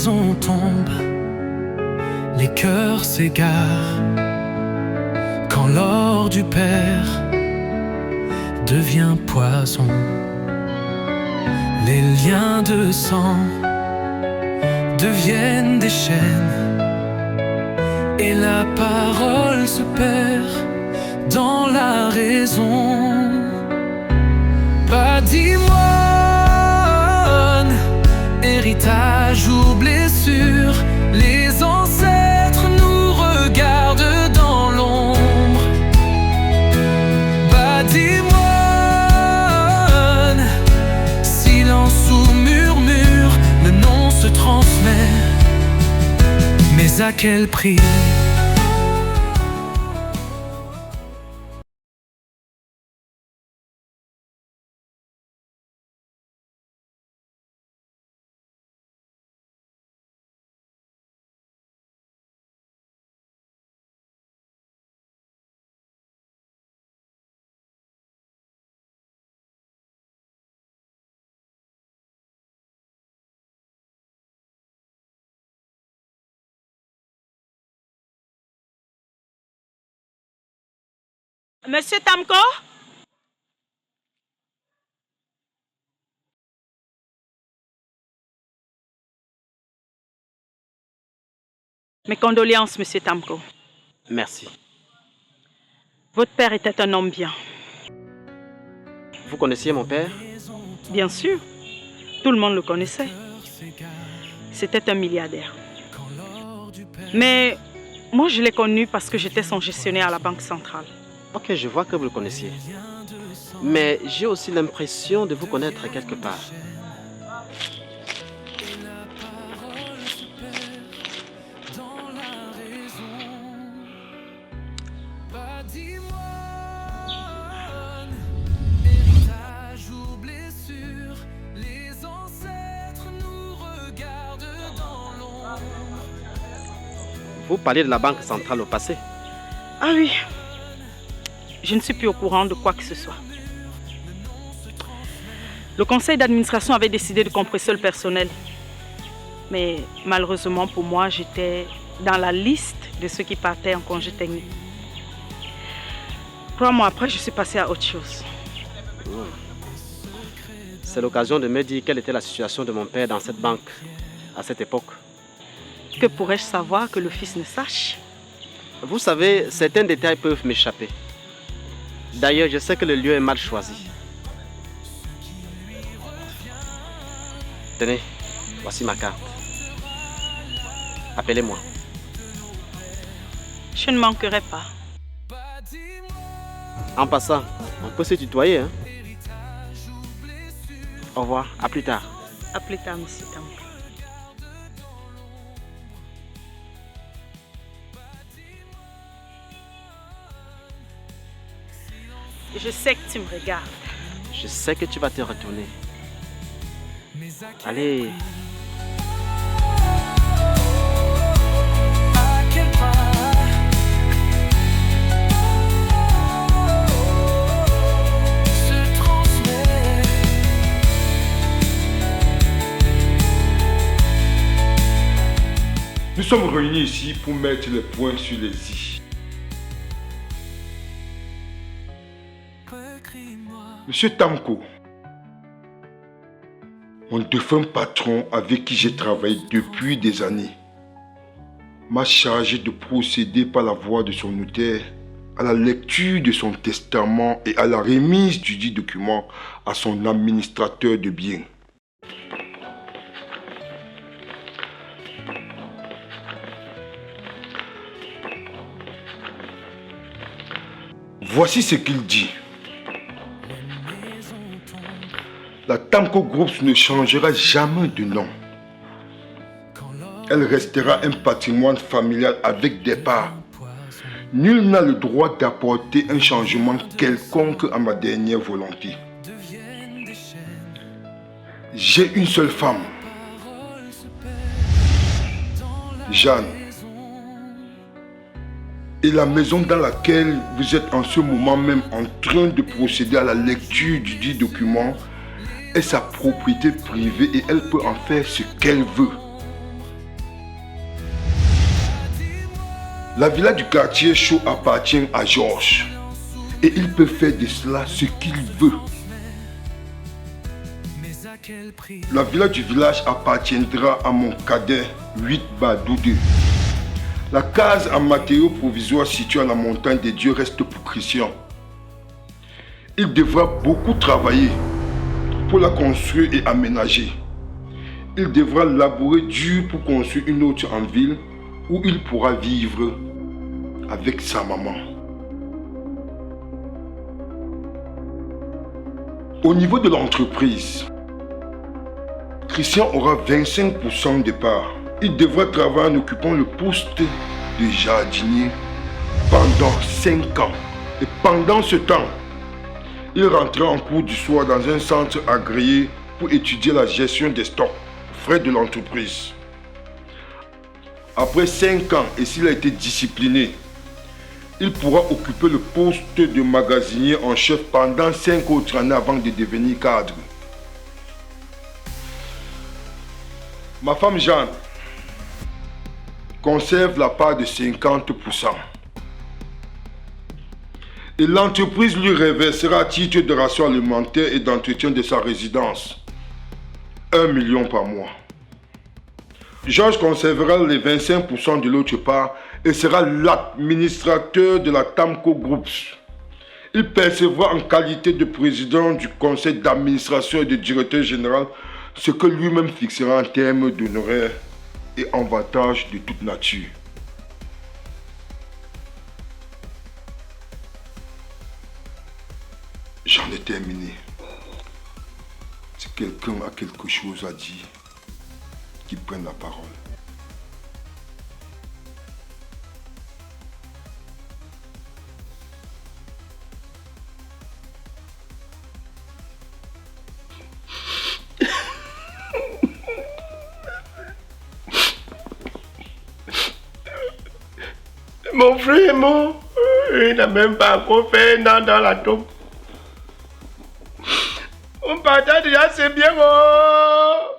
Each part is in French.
maisons tombent, les cœurs s'égarent, quand l'or du Père devient poison. Les liens de sang deviennent des chaînes, et la parole se perd dans la raison. Patrimoine, héritage ou blessure, les ancêtres nous regardent dans l'ombre. Patrimoine, silence ou murmure, le nom se transmet, mais à quel prix? Monsieur Tamko? Mes condoléances, Monsieur Tamko. Merci. Votre père était un homme bien. Vous connaissiez mon père? Bien sûr. Tout le monde le connaissait. C'était un milliardaire. Mais moi, je l'ai connu parce que j'étais son gestionnaire à la Banque centrale. Ok, je vois que vous le connaissiez. Mais j'ai aussi l'impression de vous connaître quelque part. Vous parliez de la Banque centrale au passé? Ah oui. Je ne suis plus au courant de quoi que ce soit. Le conseil d'administration avait décidé de compresser le personnel. Mais malheureusement pour moi, j'étais dans la liste de ceux qui partaient en congé technique. 3 mois après, je suis passée à autre chose. C'est l'occasion de me dire quelle était la situation de mon père dans cette banque à cette époque. Que pourrais-je savoir que le fils ne sache? Vous savez, certains détails peuvent m'échapper. D'ailleurs, je sais que le lieu est mal choisi. Tenez, voici ma carte. Appelez-moi. Je ne manquerai pas. En passant, on peut se tutoyer, hein? Au revoir, à plus tard. À plus tard, monsieur Tamko. Je sais que tu me regardes. Je sais que tu vas te retourner. Allez. Nous sommes réunis ici pour mettre les points sur les i. Monsieur Tamko, mon défunt patron avec qui j'ai travaillé depuis des années, m'a chargé de procéder par la voie de son notaire à la lecture de son testament et à la remise du dit document à son administrateur de biens. Voici ce qu'il dit. La Tamko Group ne changera jamais de nom. Elle restera un patrimoine familial avec des parts. Nul n'a le droit d'apporter un changement quelconque à ma dernière volonté. J'ai une seule femme, Jeanne. Et la maison dans laquelle vous êtes en ce moment même en train de procéder à la lecture du dit document est sa propriété privée et elle peut en faire ce qu'elle veut. La villa du quartier chaud appartient à Georges. Et il peut faire de cela ce qu'il veut. La villa du village appartiendra à mon cadet 8 Badoudé. La case en matériaux provisoires située à la montagne des dieux reste pour Christian. Il devra beaucoup travailler pour la construire et aménager. Il devra labourer dur pour construire une autre en ville où il pourra vivre avec sa maman. Au niveau de l'entreprise, Christian aura 25% de parts. Il devra travailler en occupant le poste de jardinier pendant 5 ans. Et pendant ce temps, il rentrera en cours du soir dans un centre agréé pour étudier la gestion des stocks, frais de l'entreprise. Après 5 ans, et s'il a été discipliné, il pourra occuper le poste de magasinier en chef pendant 5 autres années avant de devenir cadre. Ma femme Jeanne conserve la part de 50%. Et l'entreprise lui reversera à titre de ration alimentaire et d'entretien de sa résidence 1 million par mois. Georges conservera les 25% de l'autre part et sera l'administrateur de la Tamco Groups. Il percevra en qualité de président du conseil d'administration et de directeur général ce que lui-même fixera en termes d'honoraires et avantages de toute nature. J'en ai terminé. Si quelqu'un a quelque chose à dire, qu'il prenne la parole. Mon frère est mort. Il n'a même pas encore fait un an dans la tombe. On partage déjà, c'est bien mort.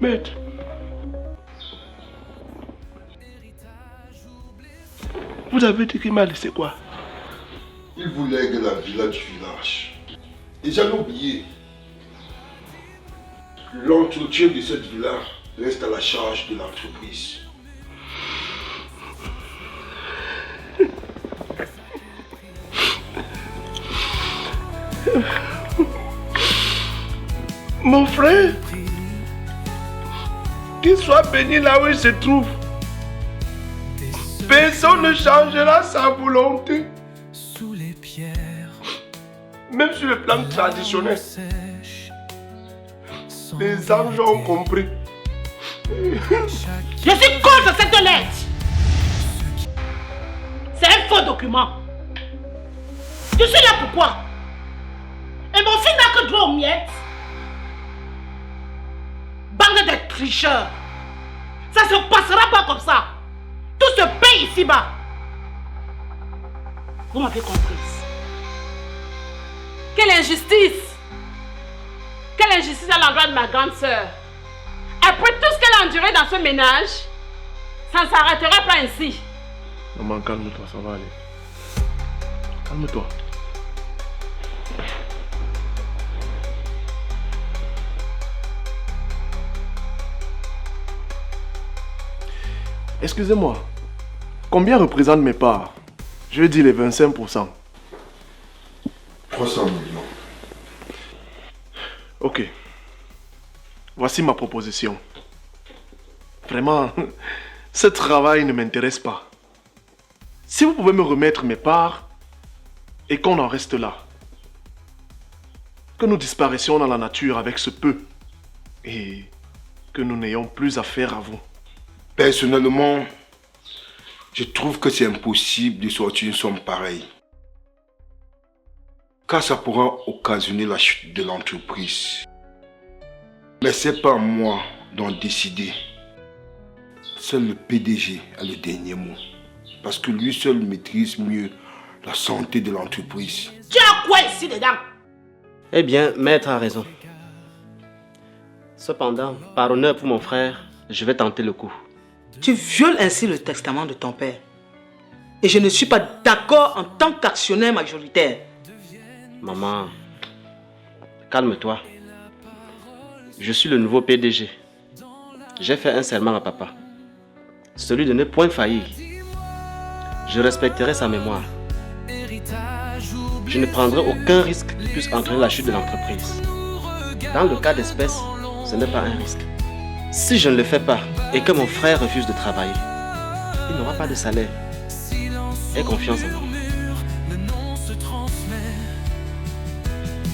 Maître. Vous avez dit qu'il m'a laissé quoi? Il vous lègue la villa du village. Et j'avais oublié. L'entretien de cette villa reste à la charge de l'entreprise. Mon frère, qu'il soit béni là où il se trouve. Personne ne changera sa volonté. Sous les pierres, Même sur le plan traditionnel, les anges ont compris. Je suis contre cette lettre. C'est un faux document. Je suis là pourquoi? Et mon fils n'a que droit aux miettes. Bande de tricheurs. Ça ne se passera pas comme ça. Tout se paye ici-bas. Vous m'avez comprise. Quelle injustice! Quelle injustice à l'endroit de ma grande sœur. Après tout ce qu'elle a enduré dans ce ménage, ça ne s'arrêtera pas ainsi. Maman, calme-toi, ça va aller. Calme-toi. Excusez-moi, combien représentent mes parts? Je dis les 25%. 300 millions. Ok. Voici ma proposition. Vraiment, ce travail ne m'intéresse pas. Si vous pouvez me remettre mes parts et qu'on en reste là. Que nous disparaissions dans la nature avec ce peu et que nous n'ayons plus affaire à vous. Personnellement, je trouve que c'est impossible de sortir une somme pareille. Car ça pourra occasionner la chute de l'entreprise. Mais c'est pas moi d'en décider. Seul le PDG a le dernier mot. Parce que lui seul maîtrise mieux la santé de l'entreprise. Tu as quoi ici dedans? Eh bien, maître a raison. Cependant, par honneur pour mon frère, je vais tenter le coup. Tu violes ainsi le testament de ton père. Et je ne suis pas d'accord en tant qu'actionnaire majoritaire. Maman, calme-toi. Je suis le nouveau PDG. J'ai fait un serment à papa. Celui de ne point faillir. Je respecterai sa mémoire. Je ne prendrai aucun risque qui puisse entraîner la chute de l'entreprise. Dans le cas d'espèce, ce n'est pas un risque. Si je ne le fais pas et que mon frère refuse de travailler, il n'aura pas de salaire. Aie confiance en moi. Le nom se transmet,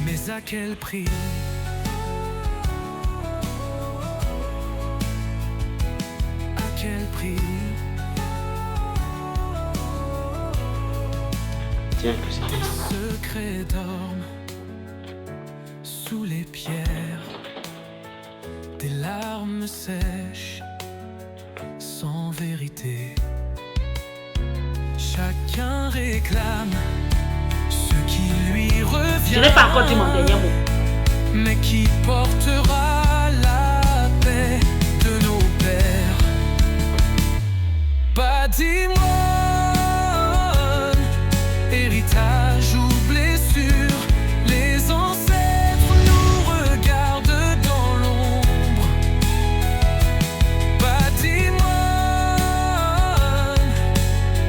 mais à quel prix? À quel prix? Tiens, Lucie. Les secrets dorment sous les pierres. Des larmes sèches sans vérité. Chacun réclame ce qui lui revient. Je n'ai pas encore dit mon dernier mot. Mais qui portera la paix de nos pères? Patrimoine, héritage ou blessure, les ancêtres nous regardent dans l'ombre. Patrimoine,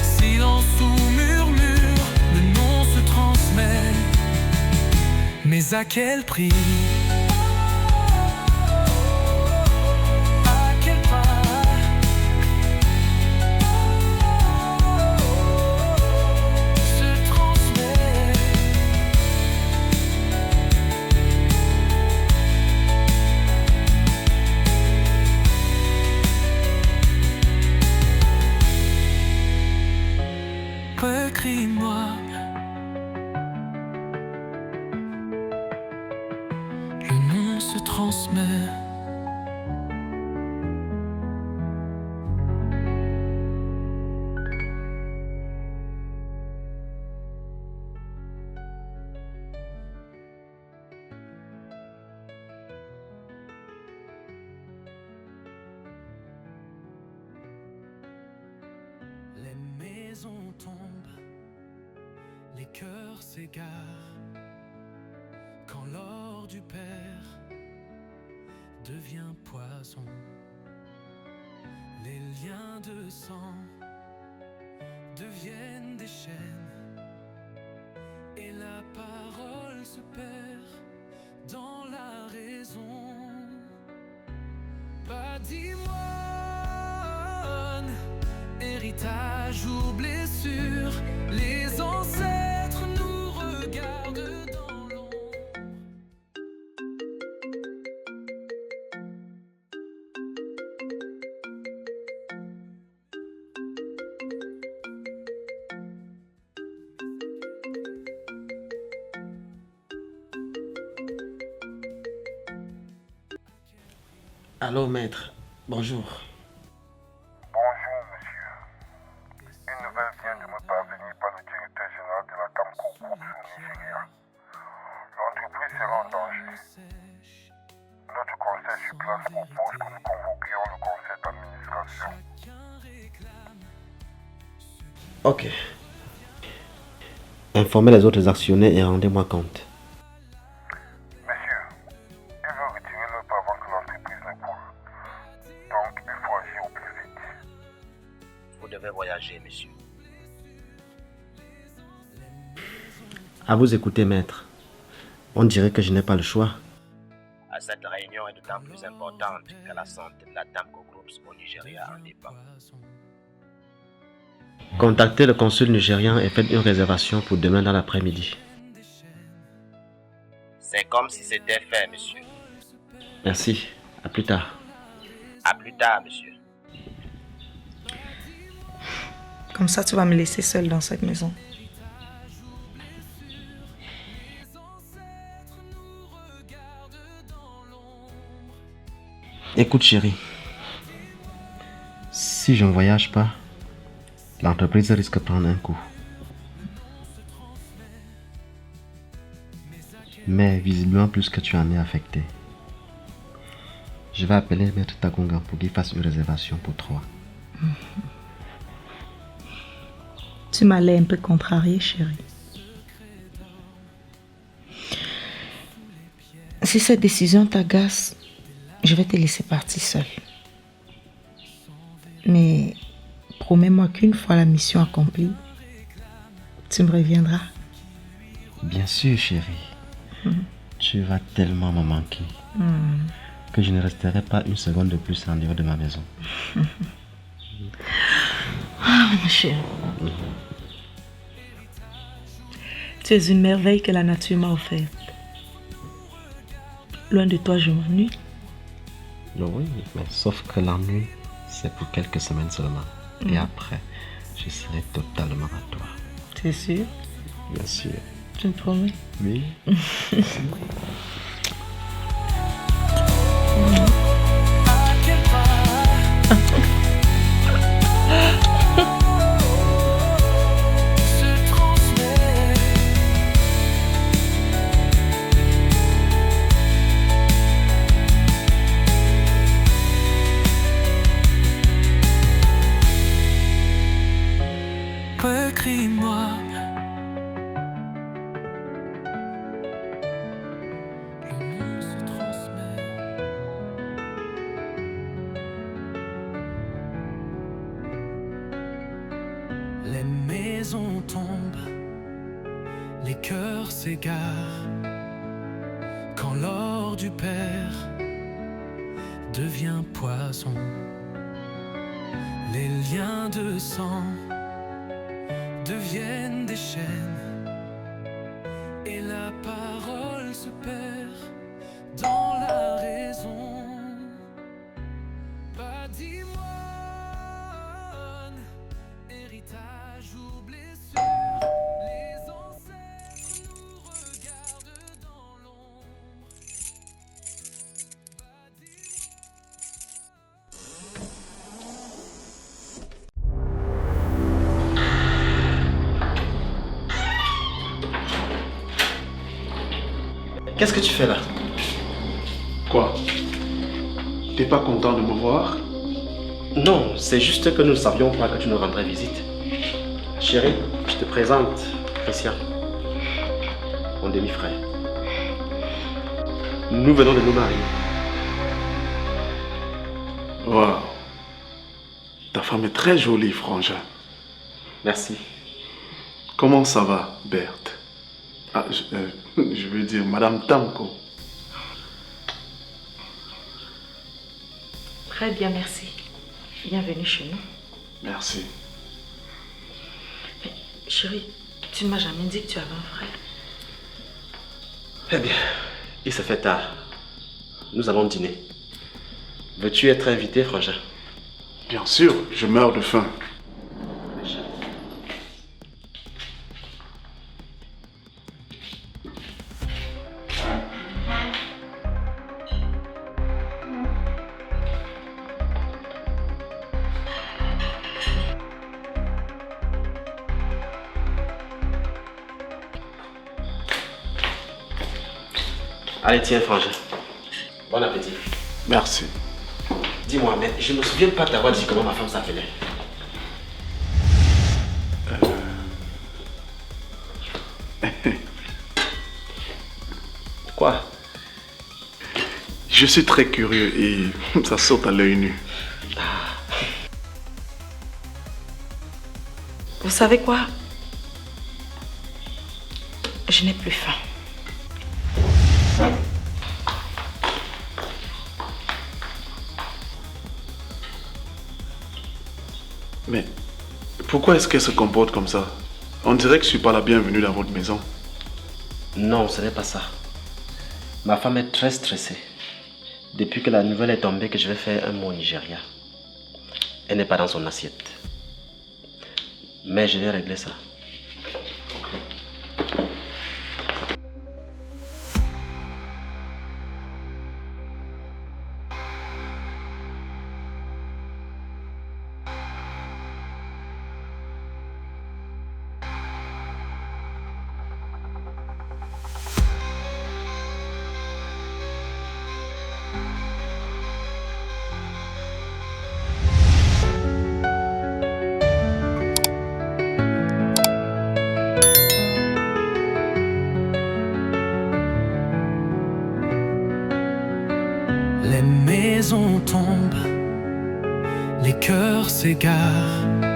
silence ou murmure, le nom se transmet, mais à quel prix? À quel pas? Se transmet. Recris-moi. Le nom se transmet. Les maisons tombent, les cœurs s'égarent, quand l'or du père devient poison. Les liens de sang deviennent des chaînes, et la parole se perd dans la raison. Patrimoine, héritage ou blessure, les ancêtres nous regardent dans l'ombre. Allô, maître. Bonjour. Bonjour, monsieur. Une nouvelle vient de me parvenir par le directeur général de la Camco Group au Nigeria. L'entreprise sera en danger. Notre conseil sur place propose que nous convoquions le conseil d'administration. Ok. Informez les autres actionnaires et rendez-moi compte. Monsieur, il veut retirer leur part avant que l'entreprise ne coule. Donc, il faut agir au plus vite. Vous devez voyager, monsieur. À vous écouter, maître. On dirait que je n'ai pas le choix. Cette réunion est d'autant plus importante que la santé de la Tamco Group au Nigeria en dépend. Contactez le consul nigérian et faites une réservation pour demain dans l'après-midi. C'est comme si c'était fait, monsieur. Merci. À plus tard. À plus tard, monsieur. Comme ça, tu vas me laisser seule dans cette maison. Écoute, chérie. Si je ne voyage pas, l'entreprise risque de prendre un coup. Mais visiblement plus que tu en es affecté. Je vais appeler Maître Takunga pour qu'il fasse une réservation pour 3. Tu m'as l'air un peu contrariée, chérie. Si cette décision t'agace, je vais te laisser partir seule. Mais promets-moi qu'une fois la mission accomplie, tu me reviendras. Bien sûr, chérie. Tu vas tellement me manquer que je ne resterai pas une seconde de plus en dehors de ma maison. Ah, ma chérie. Tu es une merveille que la nature m'a offerte. Loin de toi, je m'ennuie. Oui, mais sauf que l'ennui, c'est pour quelques semaines seulement. Et après, je serai totalement à toi. Tu es sûr? Bien sûr. Tu me promets? Oui. Écris-moi. Le monde se transmet. Les maisons tombent, les cœurs s'égarent. Quand l'or du père devient poison, les liens de sang deviennent des chaînes et la parole se perd dans la raison. Patrimoine, héritage ou blessure, les ancêtres nous regardent dans l'ombre. Qu'est-ce que tu fais là? Quoi? T'es pas content de me voir? Non, c'est juste que nous ne savions pas que tu nous rendrais visite. Chérie, je te présente Christian, mon demi-frère. Nous venons de nous marier. Waouh! Ta femme est très jolie, frangin. Merci. Comment ça va, Berthe? Ah, je veux dire, Madame Tamko. Très bien, merci. Bienvenue chez nous. Merci. Mais, chérie, tu ne m'as jamais dit que tu avais un frère. Eh bien, il se fait tard. Nous allons dîner. Veux-tu être invité, frangin? Bien sûr, je meurs de faim. Allez, tiens, frangin. Bon appétit. Merci. Dis-moi, mais je ne me souviens pas t'avoir dit comment ma femme s'appelait. Quoi? Je suis très curieux et ça saute à l'œil nu. Vous savez quoi? Je n'ai plus faim. Mais pourquoi est-ce qu'elle se comporte comme ça? On dirait que je ne suis pas la bienvenue dans votre maison. Non, ce n'est pas ça. Ma femme est très stressée. Depuis que la nouvelle est tombée que je vais faire un mot au Nigeria. Elle n'est pas dans son assiette. Mais je vais régler ça. maisons tombent, les cœurs s'égarent,